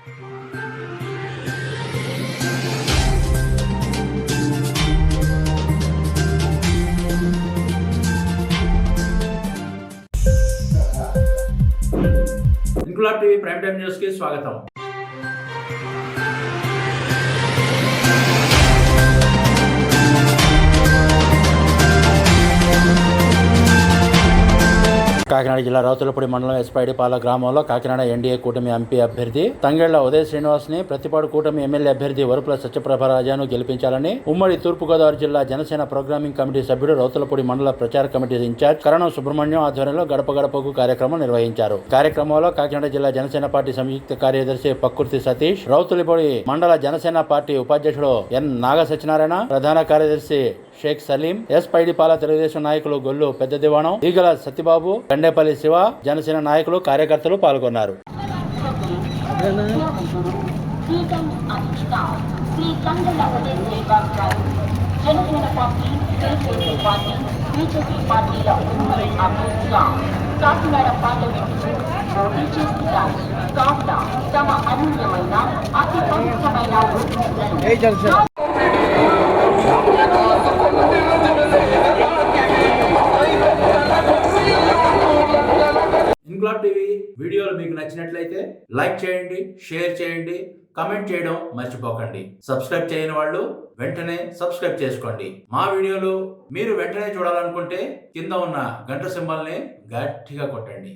Inquilab TV prime time news కి స్వాగతం. కాకినాడ జిల్లా రౌతులపూడి మండలం ఎస్పైడిపాల గ్రామంలో కాకినాడ ఎన్డీఏ కూటమి ఎంపీ అభ్యర్థి తంగెళ్ల ఉదయ్ శ్రీనివాస్ ని ప్రతిపాడు కూటమి ఎమ్మెల్యే అభ్యర్థి వరుపుల సత్యప్రభరాజాను గెలిపించాలని ఉమ్మడి తూర్పుగోదావరి జిల్లా జనసేన ప్రోగ్రామింగ్ కమిటీ సభ్యుడు రౌతులపూడి మండల ప్రచార కమిటీ ఇన్ఛార్జ్ కరణం సుబ్రహ్మణ్యం ఆధ్వర్యంలో గడప గడపకు కార్యక్రమం నిర్వహించారు. కార్యక్రమంలో కాకినాడ జిల్లా జనసేన పార్టీ సంయుక్త కార్యదర్శి పక్కుర్తి సతీష్, రౌతులపూడి మండల జనసేన పార్టీ ఉపాధ్యక్షుడు ఎన్ నాగ సత్యనారాయణ, ప్రధాన కార్యదర్శి షేక్ సలీం, ఎస్పైడిపాల తెలుగుదేశం నాయకులు గొల్లు పెద్ద దివాణం, ఈగల సత్యబాబు, గండేపల్లి శివ, జనసేన నాయకులు కార్యకర్తలు పాల్గొన్నారు. ఇంక్లాబ్ టీవీ వీడియోలు మీకు నచ్చినట్లయితే లైక్ చేయండి, షేర్ చేయండి, కమెంట్ చేయడం మర్చిపోకండి. సబ్స్క్రైబ్ చేయని వాళ్ళు వెంటనే సబ్స్క్రైబ్ చేసుకోండి. మా వీడియోలు మీరు వెంటనే చూడాలనుకుంటే కింద ఉన్న గంట సింబల్ని గట్టిగా కొట్టండి.